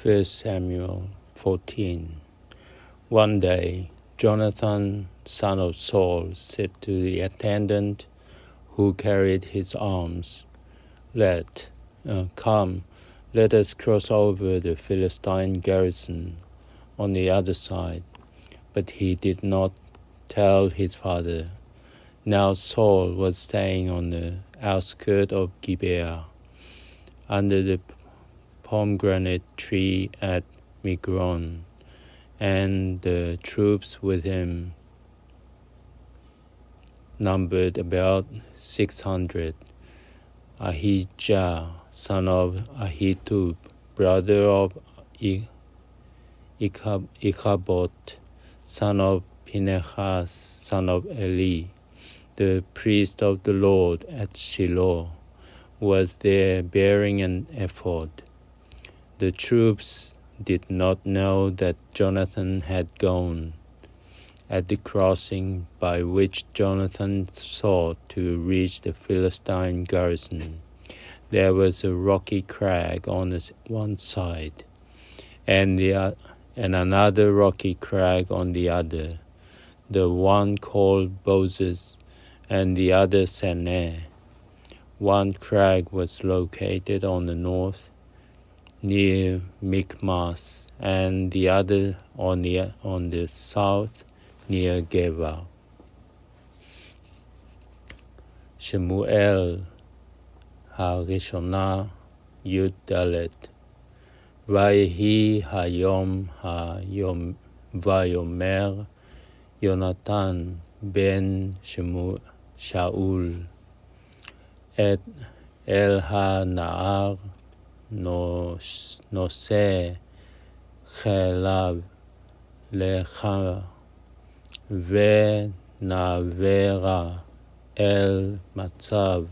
1 Samuel 14. One day, Jonathan, son of Saul, said to the attendant who carried his arms, Come, let us cross over the Philistine garrison on the other side. But he did not tell his father. Now Saul was staying on the outskirts of Gibeah, under the pomegranate tree at Migron, and the troops with him numbered about 600. Ahijah, son of Ahitub, brother of Ichabod, son of Phinehas, son of Eli, the priest of the Lord at Shiloh, was there bearing an ephod. The troops did not know that Jonathan had gone. At the crossing by which Jonathan sought to reach the Philistine garrison, there was a rocky crag on one side, and another rocky crag on the other, the one called Bozez, and the other Seneh. One crag was located on the north, near Michmas, and the other on the south, near Geba. שמואל הראשונה י"ד. ויהי היום ויאמר יונתן בן שאול אל הנער נושא כליו לך ונעברה אל מצב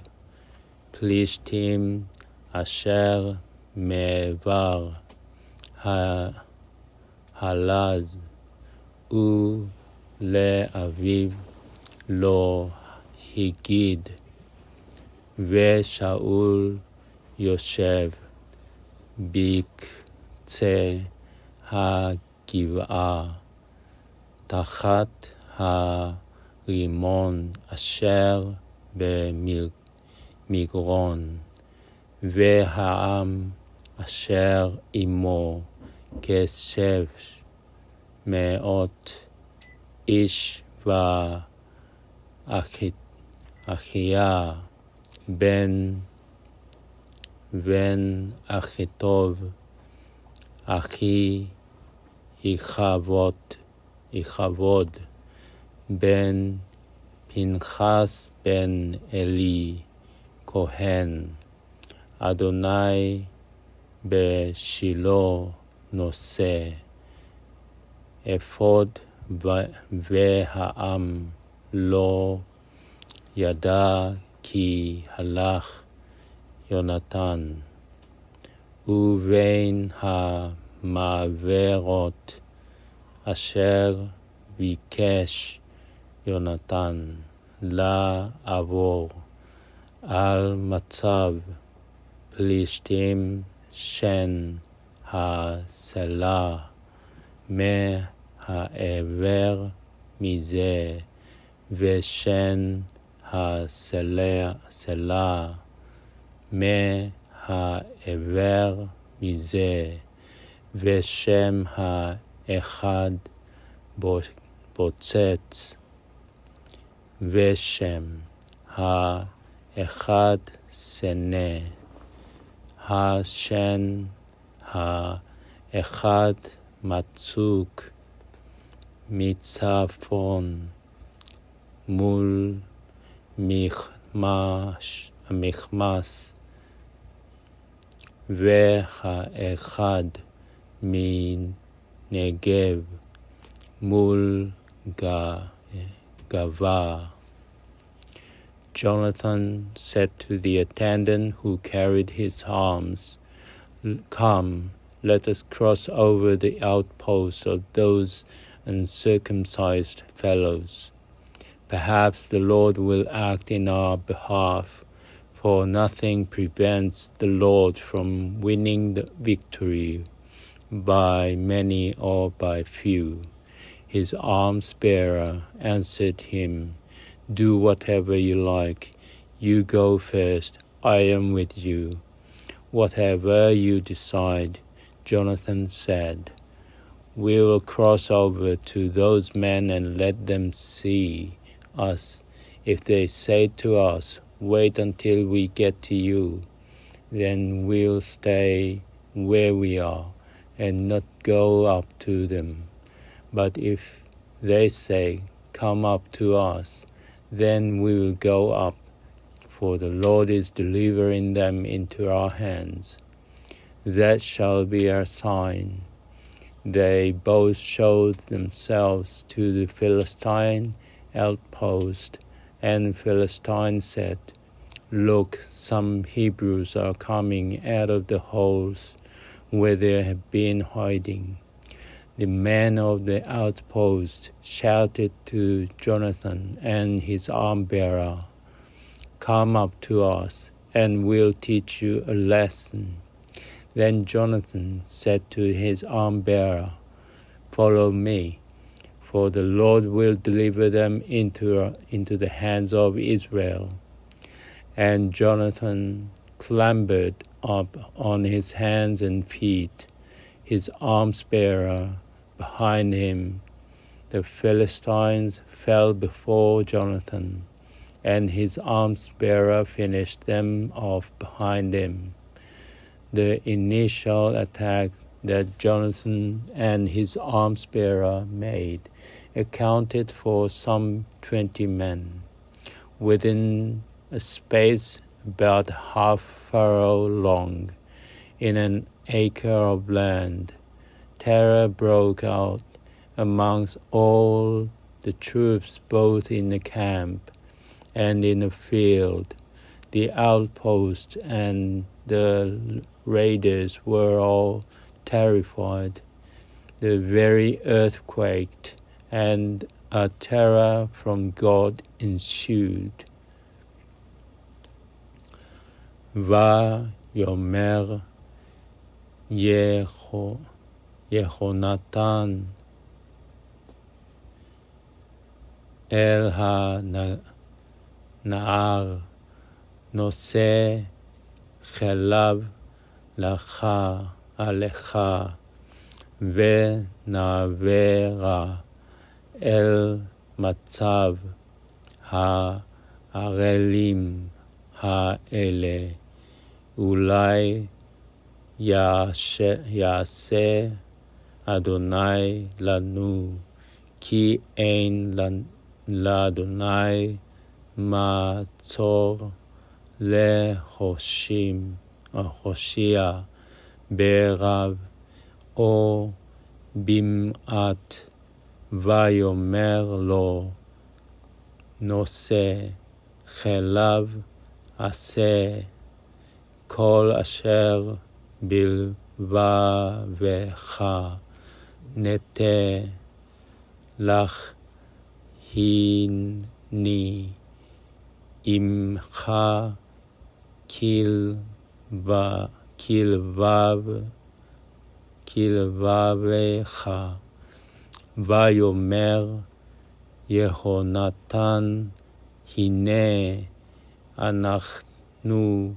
פלישתים אשר מעבר הלז ולאביו לא הגיד. ושאול יושב בקצה הגבעה תחת הרימון אשר במגרון, והעם אשר עמו כ600 איש, ואחיה בן אחיטוב אחי איכבוד בן פנחס בן אלי כהן, אדוני בשילה נושא אפוד, והעם לא ידע כי הלך יונתן. ובין המעברות אשר ביקש יונתן לעבור על מצב פלישתים שן הסלע מהעבר מזה, ושן הסלע מהעבר מזה, ושם האחד בוצץ, ושם האחד סנה, השן האחד מצוק מצפון מול המכמס, והאחד מנגב מול גבה. Jonathan said to the attendant who carried his arms, Come, let us cross over the outposts of those uncircumcised fellows. Perhaps the Lord will act in our behalf, for nothing prevents the Lord from winning the victory by many or by few. His arms-bearer answered him, "Do whatever you like. You go first. I am with you." "Whatever you decide," Jonathan said. "We will cross over to those men and let them see us. If they say to us, 'Wait until we get to you,' then we'll stay where we are and not go up to them. But if they say, 'Come up to us,' then we will go up, for the Lord is delivering them into our hands. That shall be our sign." They both showed themselves to the Philistine outpost, and the Philistine said, "Look, some Hebrews are coming out of the holes where they have been hiding." The men of the outpost shouted to Jonathan and his arm-bearer, "Come up to us, and we'll teach you a lesson." Then Jonathan said to his arm-bearer, "Follow me, for the Lord will deliver them into the hands of Israel." And Jonathan clambered up on his hands and feet, his arms-bearer behind him. The Philistines fell before Jonathan, and his arms-bearer finished them off behind him. The initial attack that Jonathan and his arms-bearer made accounted for some 20 men. Within a space about half furrow long, in an acre of land, terror broke out amongst all the troops, both in the camp and in the field. The outposts and the raiders were all terrified. The very earth quaked, and a terror from God ensued. ויאמר יהונתן אל הנער, נושא חלב לך עליך, ונעברה אל מצב הערלים האלה, אולי יעשה אדוני לנו, כי אין לאדוני מעצור להושיע ברב או במעט. ויאמר לו, נושא חלב עשה כל אשר בלבבך נטה לך, הנני עמך כלבבך. ויאמר יהונתן, הנה אנחנו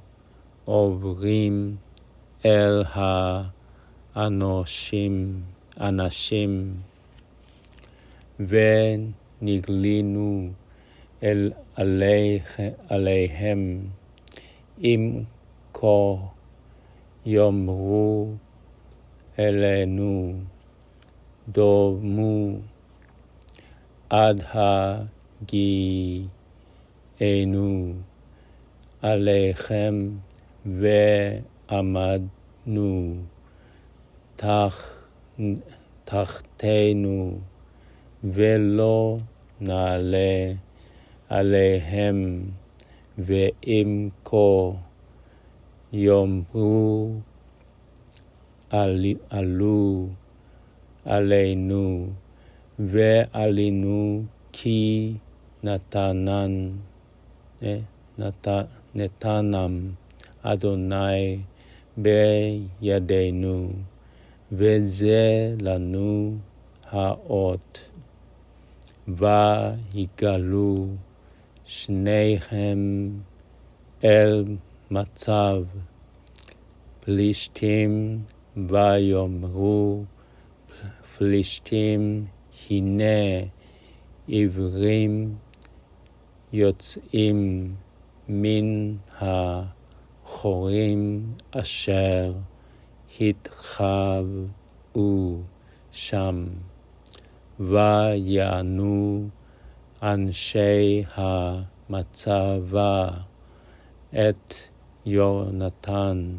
עוברים אל האנשים ונגלינו עליהם. אם כה יאמרו אלינו, דומו עד הגיענו עליכם, ועמדנו תחתינו, ולא נעלה עליהם. ואם כה יאמרו עלו עלינו ועלינו, כי נתנם אדוני בידינו, וזה לנו האות. ויגלו שניהם אל מצב פלישתים, ויאמרו פלישתים, הנה עברים יוצאים מן החורים אשר התחבאו שם. ויענו אנשי המצבה את יונתן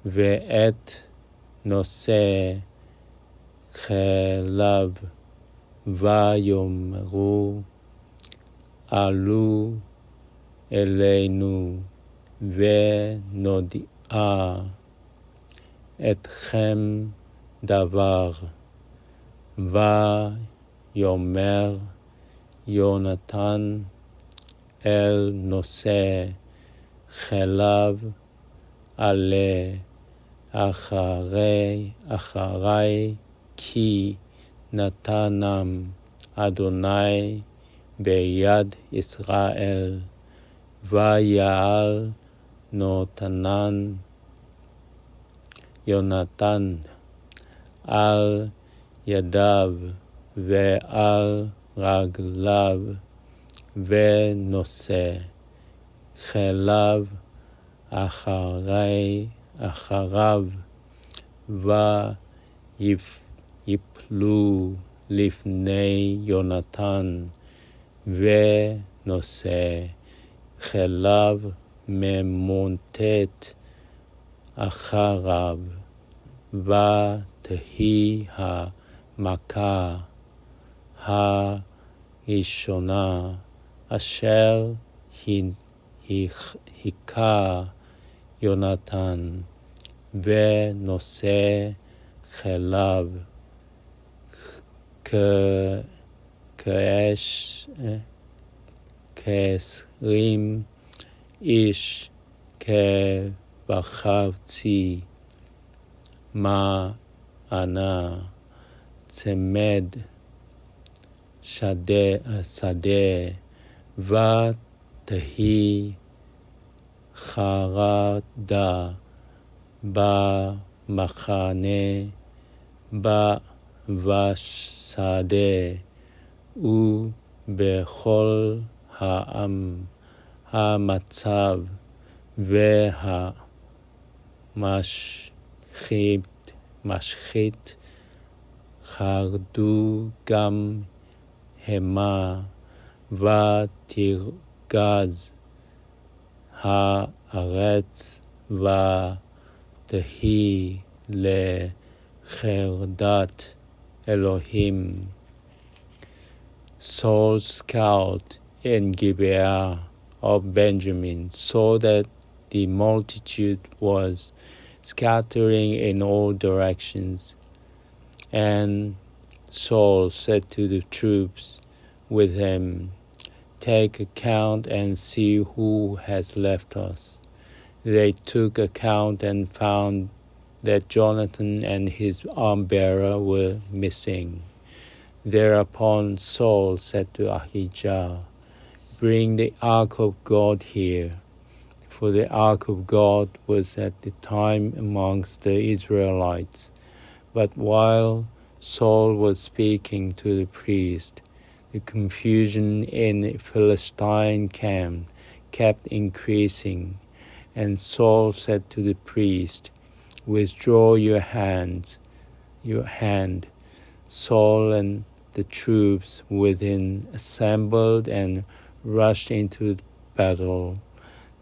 ואת נושא כליו, ויאמרו עלו אלינו ונודיע אתכם דבר. ויאמר יונתן אל נושא כליו, עלה אחרי כי נתנם אדוני ביד ישראל. ויעל יונתן על ידיו ועל רגליו, ונושא כליו אחריו, ויפלו לפני יונתן, ונושא כליו ממוטט אחריו. ותהי המכה הראשונה אשר היכה יונתן ונושא כליו, כ20 איש כבחצי מענה צמד שדה, ותהי חרדה במחנה בשדה ובכל העם. המצב והמשחית חרדו גם המה, ותרגז הארץ, ותהי לחרדת אלוהים. Saul's scout in Gibeah of Benjamin saw that the multitude was scattering in all directions. And Saul said to the troops with him, "Take account and see who has left us." They took account and found that Jonathan and his arm-bearer were missing. Thereupon Saul said to Ahijah, "Bring the ark of God here." For the ark of God was at the time amongst the Israelites. But while Saul was speaking to the priest, the confusion in the Philistine camp kept increasing. And Saul said to the priest, "Withdraw your hand." Saul and the troops within assembled and rushed into battle.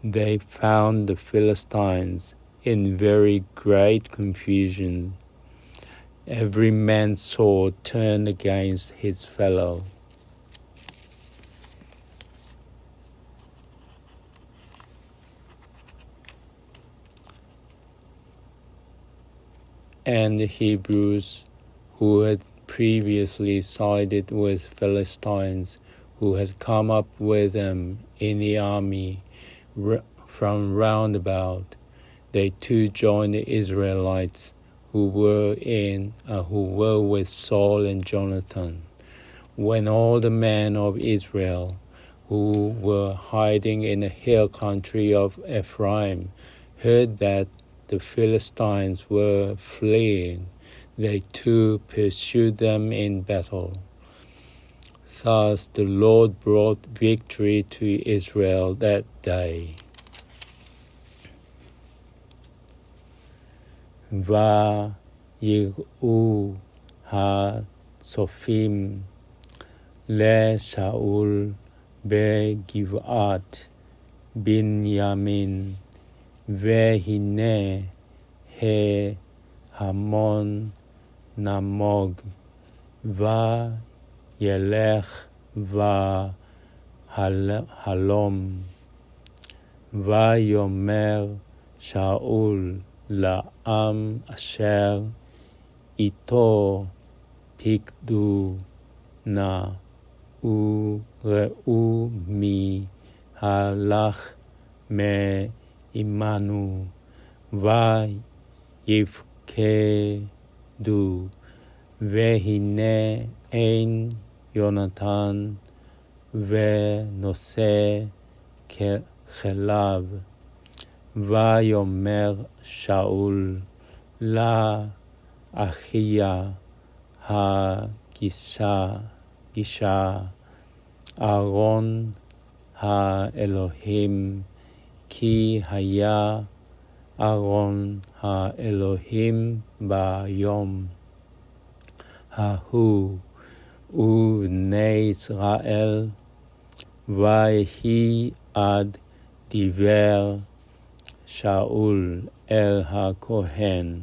They found the Philistines in very great confusion. Every man's sword turned against his fellow. And the Hebrews who had previously sided with Philistines, who had come up with them in the army from round about, they too joined the Israelites who were with Saul and Jonathan. When all the men of Israel who were hiding in the hill country of Ephraim heard that the Philistines were fleeing, they too pursued them in battle. Thus the Lord brought victory to Israel that day. ויראו הצופים לשאול בגבעת בנימין, והנה ההמון נמוג, וילך והלום. ויאמר שאול לעם אשר איתו פקדו נא, וראו מי הלך מעמנו, ויפקדו, והנה אין יונתן ונושא כליו. ויאמר שאול לאחיה הגישה, ארון האלוהים, כי היה ארון האלוהים ביום ההוא, ובני ישראל, ויהי עד דיבר שאול אל הכהן,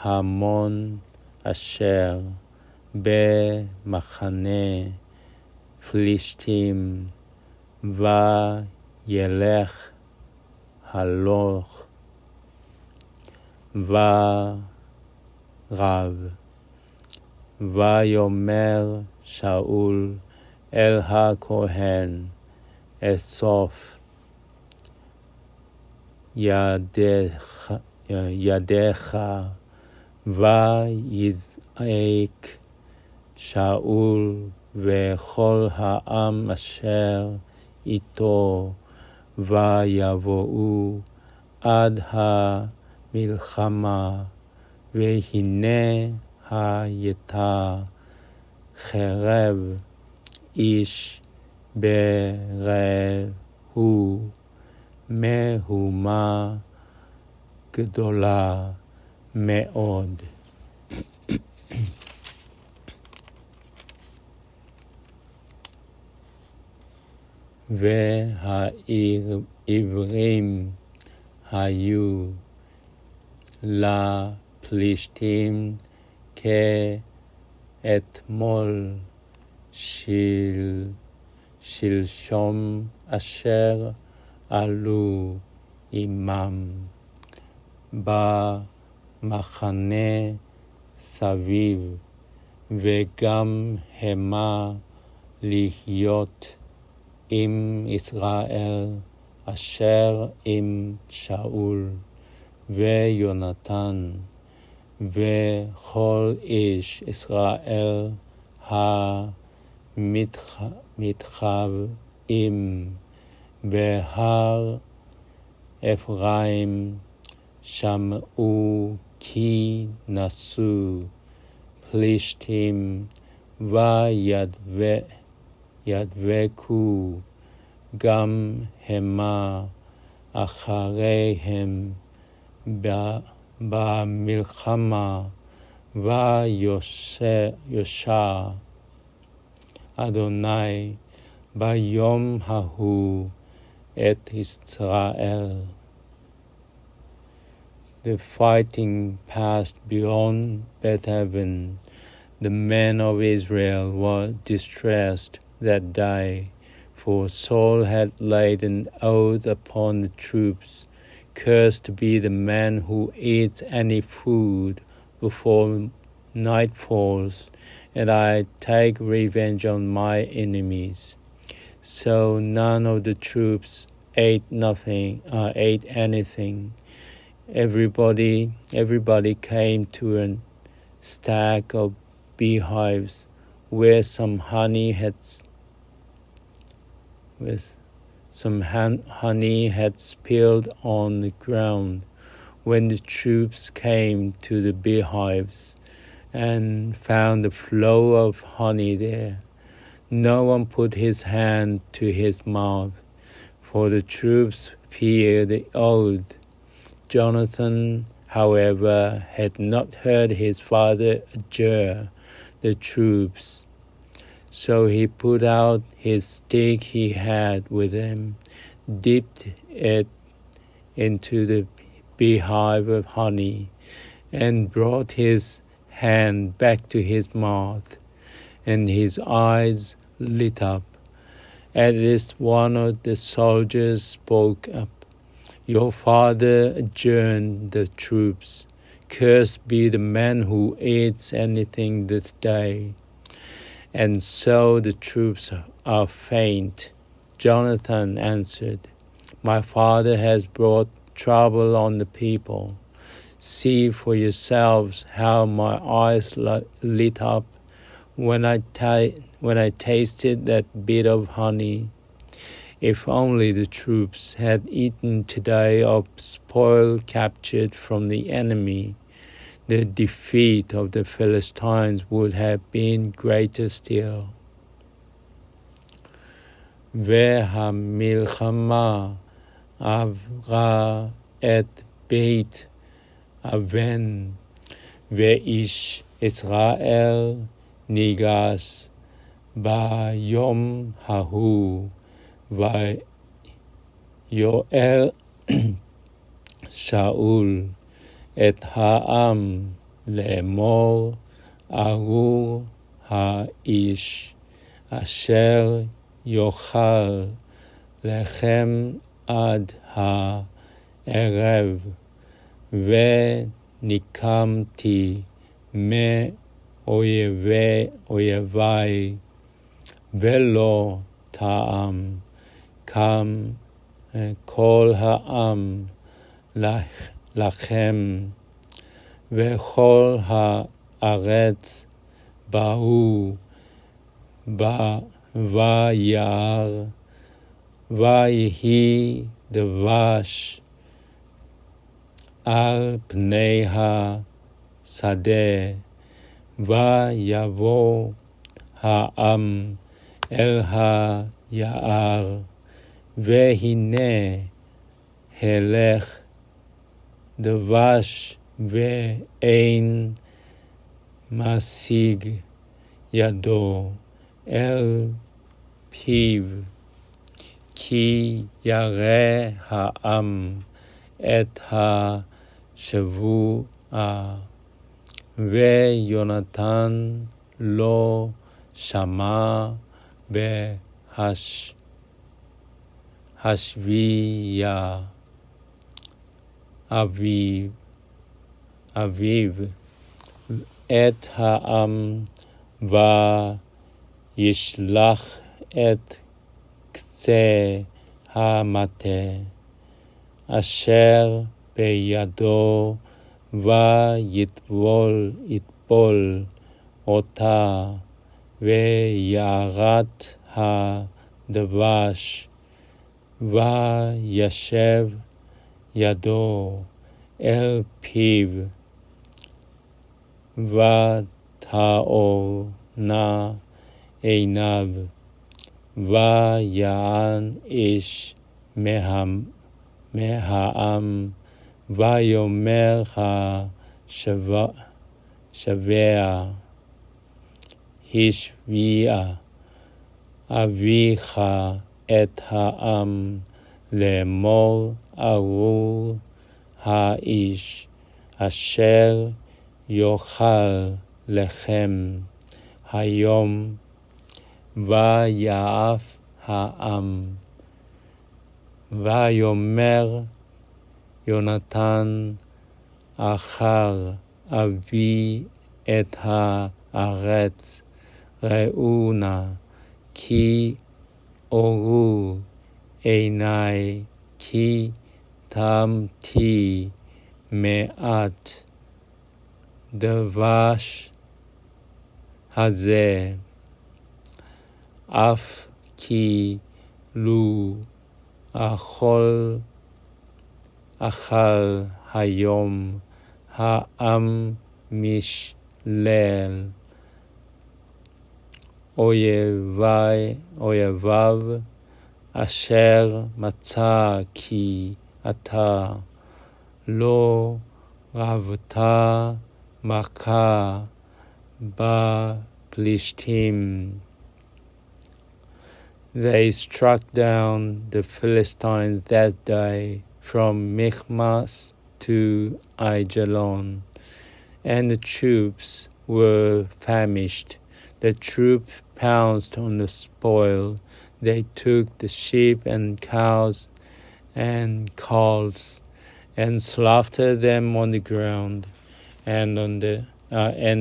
וההמון אשר במחנה פלישתים, וילך הלוך ורב. ויאמר שאול אל הכהן, אסוף ידיך, ויזעק שאול וכל העם אשר איתו, ויבואו עד המלחמה, והנה הייתה חרב איש ברעהו, מהומה גדולה מאוד. והעברים היו לפלישתים כאתמול שלשום אשר עלו עמם במחנה סביב, וגם המה להיות עם ישראל אשר עם שאול ויונתן וכל איש ישראל המתחבאים בהר אפרים, שמעו כי נסו פלישתים וידבקו גם המה אחריהם במלחמה, ויושע אדוני ביום ההוא את ישראל. The fighting passed beyond Bethaven. The men of Israel were distressed that day, for Saul had laid an oath upon the troops, "Cursed be the man who eats any food before night falls, and I take revenge on my enemies." So none of the troops ate anything. everybody came to a stack of beehives where some honey had spilled on the ground. When the troops came to the beehives and found the flow of honey there, no one put his hand to his mouth, for the troops feared the oath. Jonathan, however, had not heard his father adjure the troops. So he put out his stick he had with him, dipped it into the beehive of honey, and brought his hand back to his mouth, and his eyes lit up. At this, one of the soldiers spoke up. "Your father adjourned the troops. Cursed be the man who eats anything this day." And so the troops are faint. Jonathan answered, "My father has brought trouble on the people. See for yourselves how my eyes lit up when I tasted that bit of honey. If only the troops had eaten today of spoil captured from the enemy, the defeat of the Philistines would have been greater still." והמלחמה עברה את בית אבן, ואיש ישראל ניגש ביום ההוא, ויואל שאול את העם לאמור, ארור האיש אשר יאכל לחם עד הערב, וניקמתי מאויבי, ולא טעם. קם כל העם לכם, וכל הארץ באו וירא, ויהי דבש על פני השדה, ויבוא העם אל היער, והנה הלך דבש ואין משיג ידו אל פיו, כי ירא העם את השבועה, ויונתן לא שמע בהשביע אביו את העם, וישלח את קצה המטה אשר בידו, ויטבול אותה, וירט הדבש, וישב ידו אל פיו, ותאורנה עיניו, ויען איש מהעם, ויאמר השבע, השביע אביך את העם, לאמור, ארור האיש אשר יאכל לחם היום, ויעף העם. ויאמר יונתן, אחר אביא את הארץ, ראו נא, כי אורו עיני, כי תמתי מעט דבש הזה, אף כי לו אכל היום העם משלל אויביו, אשר מצא כי אתה לא רבת מכה בפלישתים. They struck down the Philistines that day from Michmas to Aijalon, and the troops were famished. The troops pounced on the spoil. They took the sheep and cows and calves and slaughtered them on the ground, and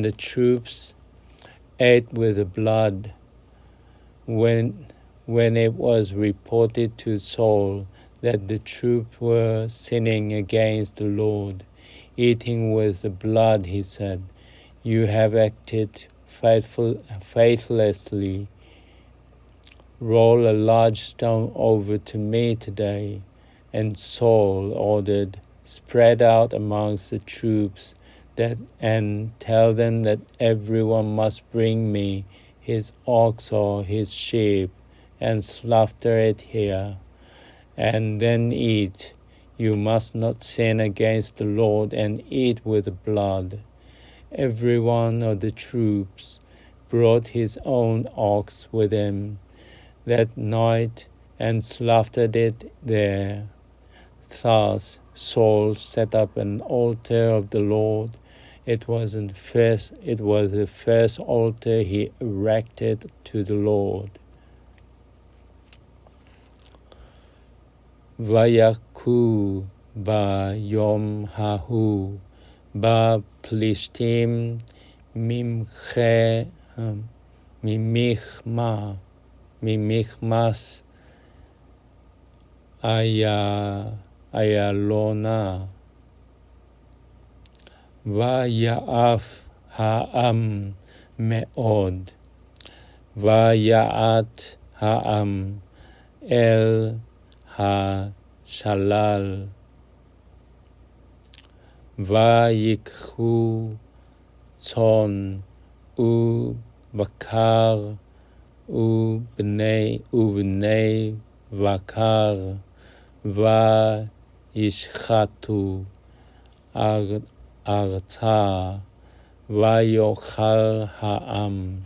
the troops ate with the blood. When it was reported to Saul that the troops were sinning against the Lord, eating with the blood, he said, "You have acted faithlessly. Roll a large stone over to me today." And Saul ordered, "Spread out amongst the troops and tell them that everyone must bring me his ox or his sheep and slaughter it here, and then eat. You must not sin against the Lord and eat with the blood." Every one of the troops brought his own ox with him that night and slaughtered it there. Thus Saul set up an altar of the Lord. It was the first altar he erected to the Lord. ויקו ביום ההוא בפלישתים ממכמס איילונה, ויעף העם מאוד, ויעט העם אל השלל, ויקחו צאן ובקר ובני בקר, וישחטו ארצה, ויאכל העם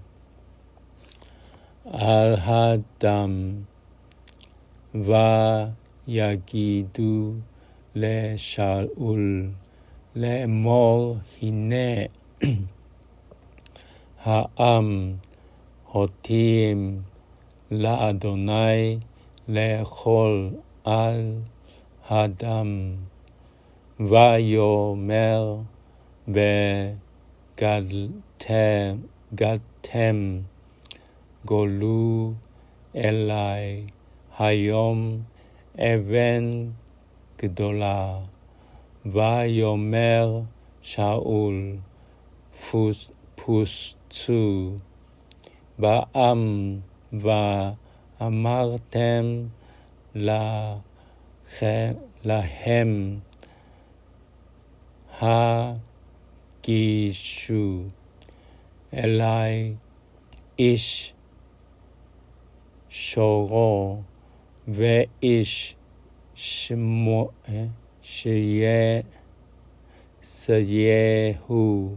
על הדם, ויגידו לשאול לאמור, הנה העם הותים לאדוני לאכול על הדם. ויאמר בגדתם גולו אלי היום אבן גדולה. ויאמר שאול, פוצו בעם, ואמרתם להם, הגישו אלי איש שורו ואיש סייהו,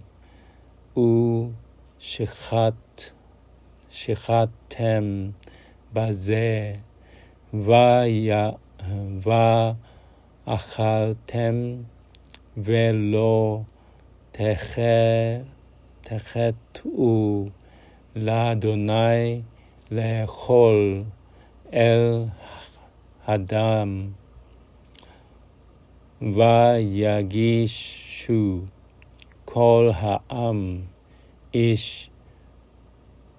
ושחטתם בזה, ואכלתם ולא תחטאו לאדוני לאכול אל הדם. ויגישו כל העם איש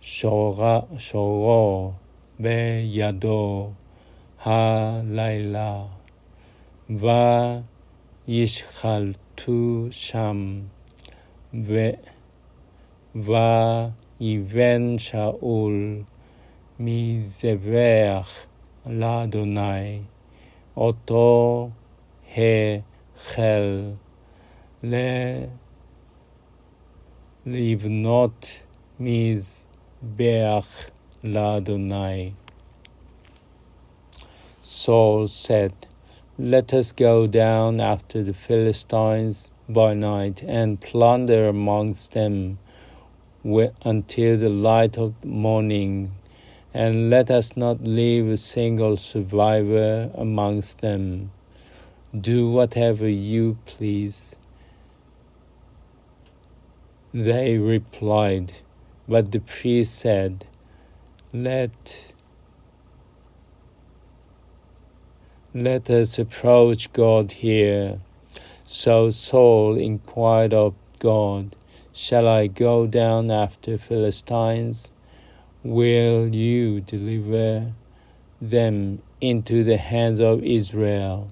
שורו בידו הלילה, וישחטו to Sham. ויבן שאול מזבח לאדוני אותו החל לבנות מזבח לאדוני. Saul said, "Let us go down after the Philistines by night and plunder amongst them until the light of morning, and let us not leave a single survivor amongst them. Do whatever you please." They replied, but the priest said, Let us approach God here. So Saul inquired of God, "Shall I go down after Philistines? Will you deliver them into the hands of Israel?"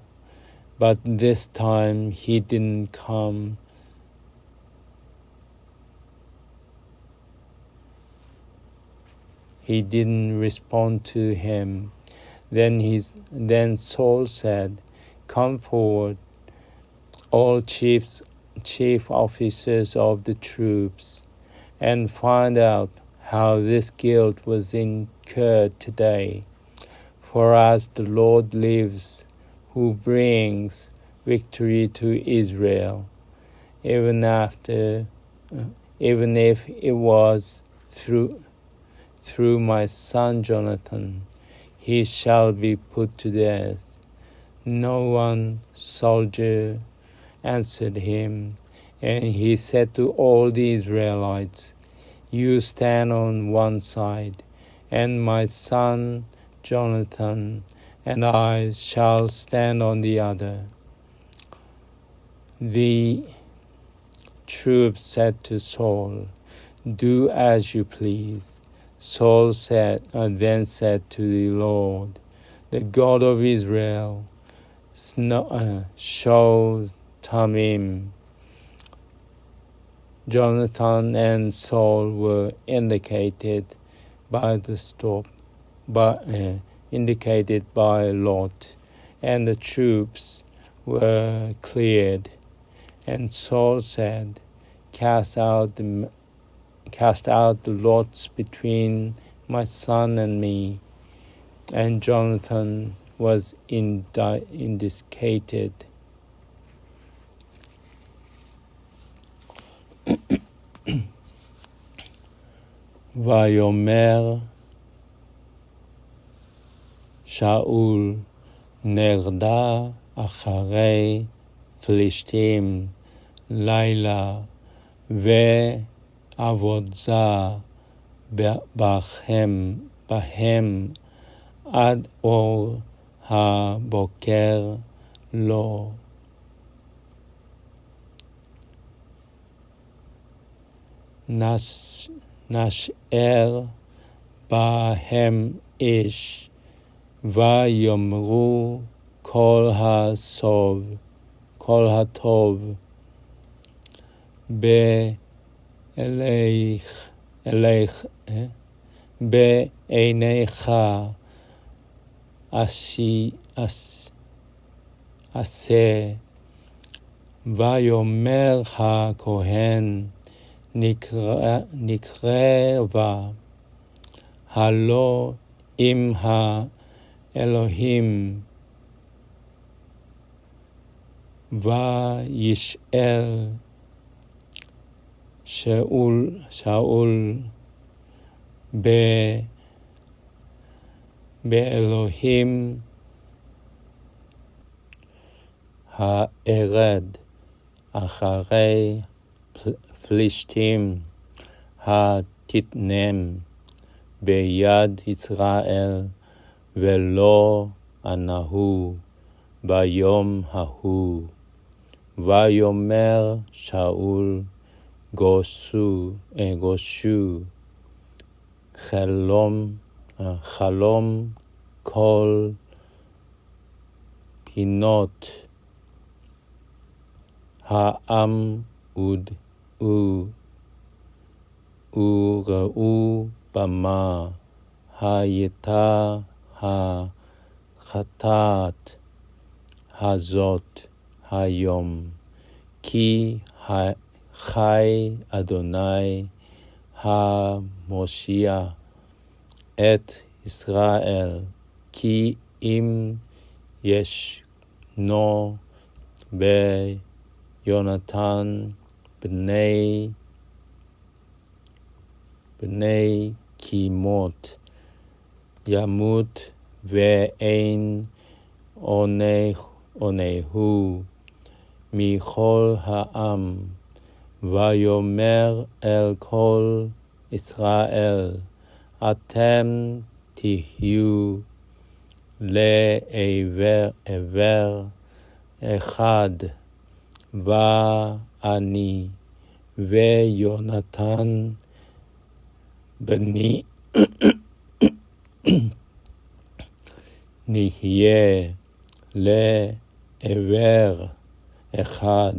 But this time he didn't come. He didn't respond to him. Then Saul said, "Come forward, all chief officers of the troops, and find out how this guilt was incurred today. For as the Lord lives, who brings victory to Israel, even if it was through my son Jonathan, he shall be put to death." No one soldier answered him, and he said to all the Israelites, "You stand on one side, and my son Jonathan and I shall stand on the other." The troops said to Saul, "Do as you please." Saul then said to the Lord, the God of Israel, "Show Tamim." Jonathan and Saul were indicated by Lot, and the troops were cleared. And Saul said, Cast out the lots between my son and me." And Jonathan was indicated. ויאמר שאול, נרדה אחרי פלישתים לילה, ועבודה בהם עד אור הבוקר לו. נשאר בהם איש, ויאמרו כל הטוב בעיניך עשה. ויאמר הכהן, נקרבה, הלא אם האלוהים, וישאל שאול באלוהים הארד אחרי פלישתים התתנם ביד ישראל, ולא ענהו ביום ההוא. ויאמר שאול, גושו חלום כל פינות העם וראו במה הייתה החטאת הזאת היום, כי חי אדוני המושיע את ישראל, כי אם ישנו ביונתן בני כימות ימות ואין עונהו מכל העם. ויאמר אל כל ישראל, אתם תהיו לעבר אחד, ואני ויונתן בני נהיה לעבר אחד.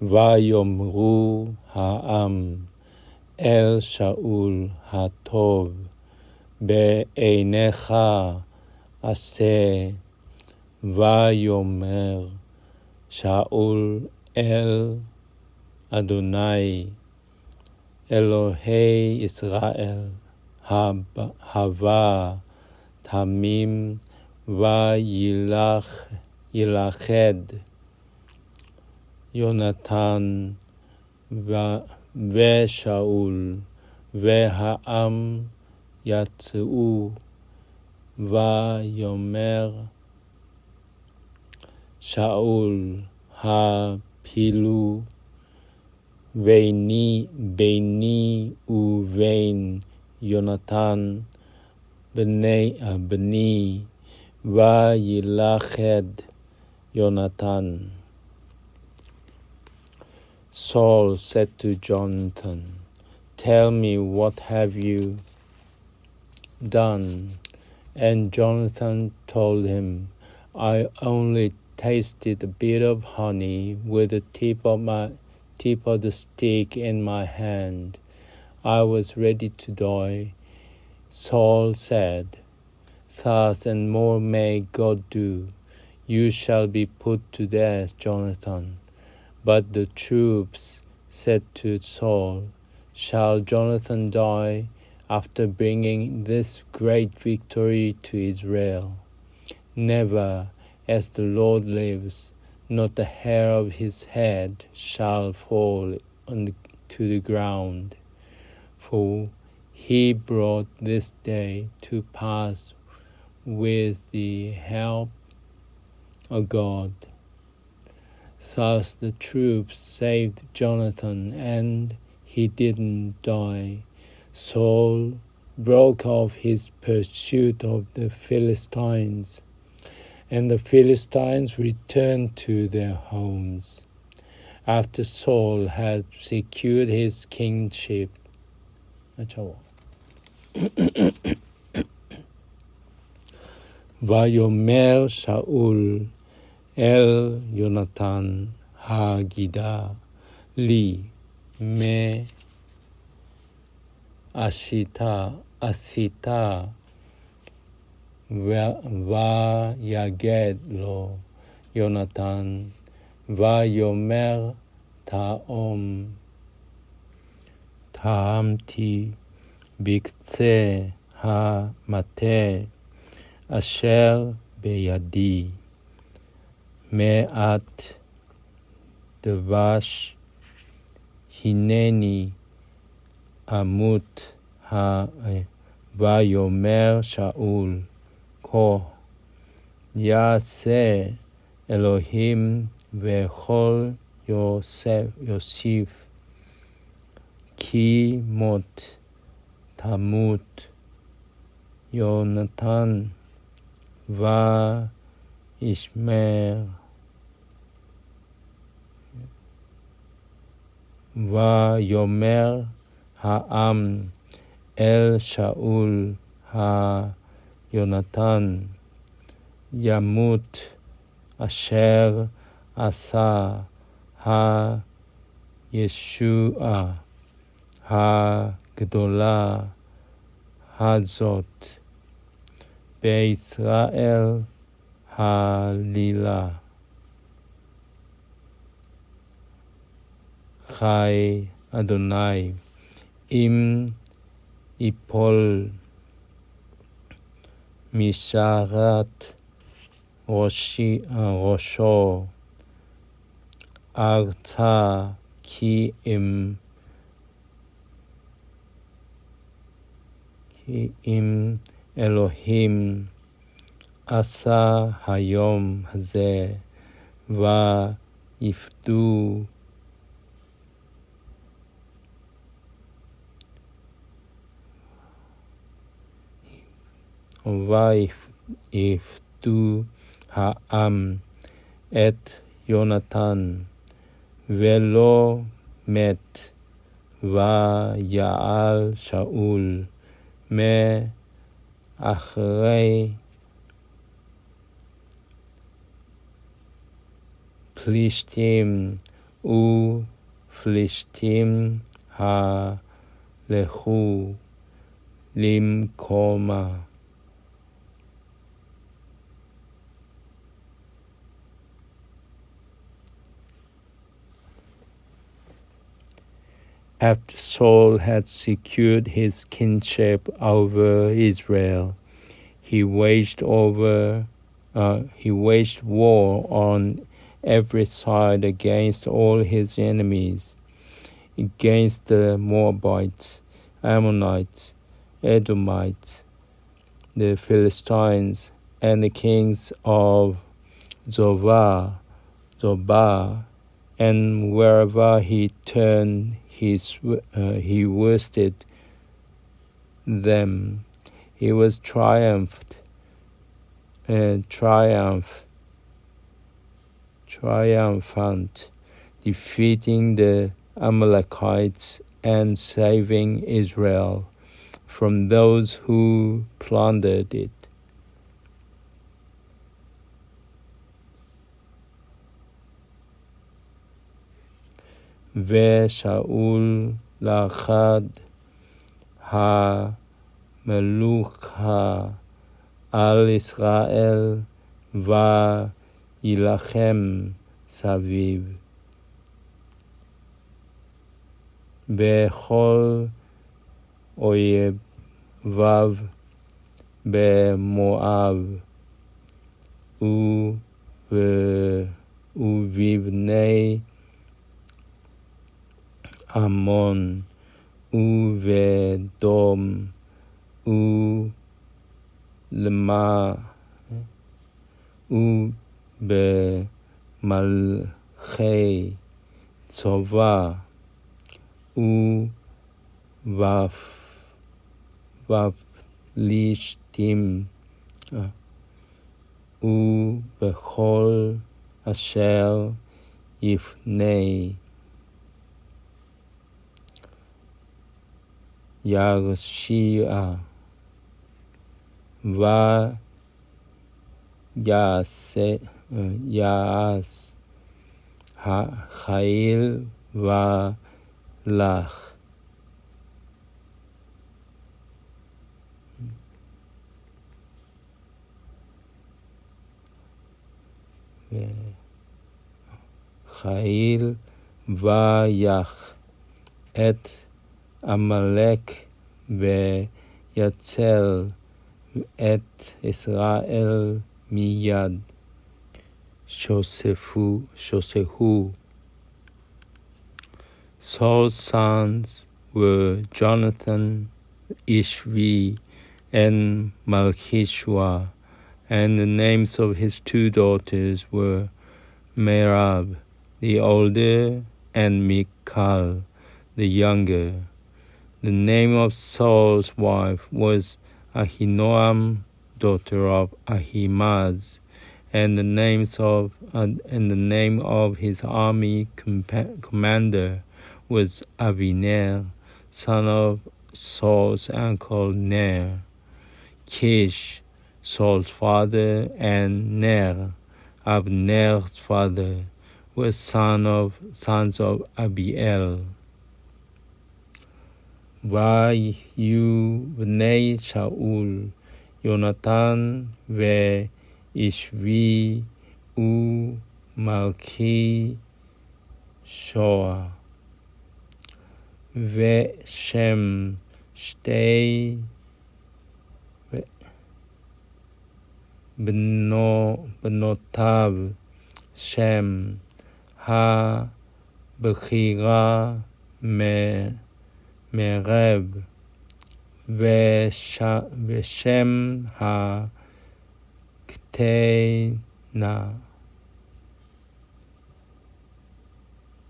ויאמרו העם אל שאול הטוב, בעיניך עשה. ויאמר שאול אל אדוני אלוהי ישראל, הווה תמים וילכד יונתן ושאול, והעם יצאו. ויאמר שאול, הפילו ביני ובין יונתן בני, וילכד יונתן. Saul said to Jonathan, "Tell me, what have you done?" And Jonathan told him, "I only tasted a bit of honey with the tip of the stick in my hand. I was ready to die." Saul said, "Thus and more may God do. You shall be put to death, Jonathan." But the troops said to Saul, "Shall Jonathan die after bringing this great victory to Israel? Never, as the Lord lives, not a hair of his head shall fall to the ground. For he brought this day to pass with the help of God." Thus the troops saved Jonathan, and he didn't die. Saul broke off his pursuit of the Philistines, and the Philistines returned to their homes. After Saul had secured his kingship, ויאמר שאול אל יונתן הגידה לי, מה עשית? ויגד לו יונתן ויאמר, טעמתי בקצה המטה אשר בידי מעט דבש, הנני אמות. ויאמר שאול, כה יעשה אלוהים וכל יוסיף, כי מות תמות יונתן וישמר. ויאמר העם אל שאול יונתן, ימות אשר עשה הישועה הגדולה הזאת בישראל העלילה. חי אדוני, אם יפול משרת ראשו ארצה, כי אם אלוהים עשה היום הזה ויפדו העם את יונתן ולא מת, ויעל שאול מאחרי פלישתים, ופלישתים הלכו למקומה. After Saul had secured his kingship over Israel, he waged war on every side against all his enemies, against the Moabites, Ammonites, Edomites, the Philistines, and the kings of Zobah, and wherever he turned, he worsted them. He was triumphant, defeating the Amalekites and saving Israel from those who plundered it. ושאול לחד המלוכה על ישראל וילחם סביב בכל אויביו במואב ובבני עמון ובדום ובמלכי צבא ובפלישתים ובכל אשר יפנה ירשיע ויעש חיל ולך. חיל ויח את עמלק ויצל את ישראל מיד שוסהו. Saul's sons were Jonathan, Ishvi, and Malchishua, and the names of his two daughters were Merab, the older, and Michal, the younger. The name of Saul's wife was Ahinoam, daughter of Ahimaaz, and the name of his army commander was Avner, son of Saul's uncle Ner. Kish, Saul's father, and Ner, Abner's father, were sons of Abiel. ויהיו בני שאול, יונתן וישבי ומלכי שועה, ושם שתי בנותיו, שם הבכירה מרב, ושם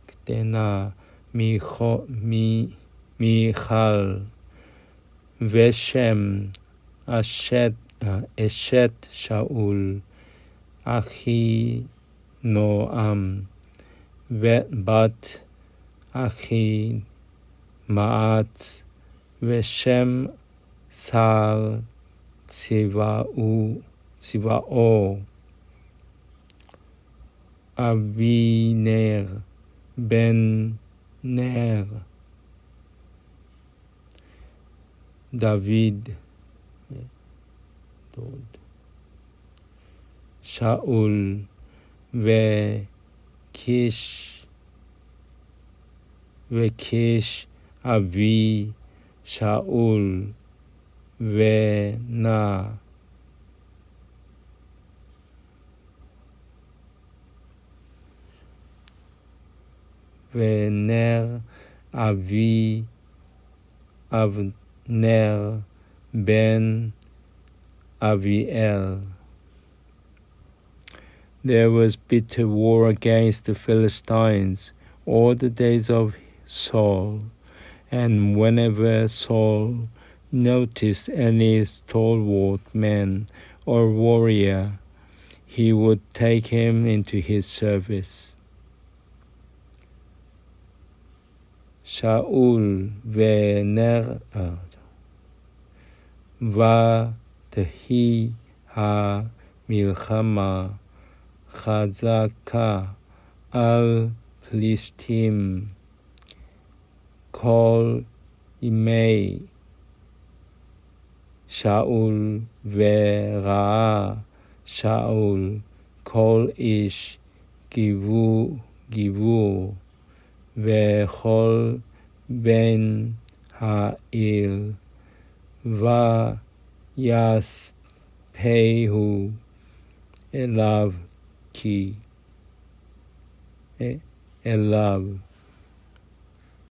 הקטנה מיכל, ושם אשת שאול אחי נועם, ובת אחי מעץ, ושם שר צבאו אבינר בן נר. דוד שאול וקיש אבי שאול ונע, ונר אבי אבנר ben Abiel. There was bitter war against the Philistines all the days of Saul, and whenever Saul noticed any stalwart man or warrior, he would take him into his service. Shaul ve'ner ותהי המלחמה חזקה על פלישתים כל ימי שאול, וראה שאול כל איש גיבור וכל בן העיר, ויספהו אליו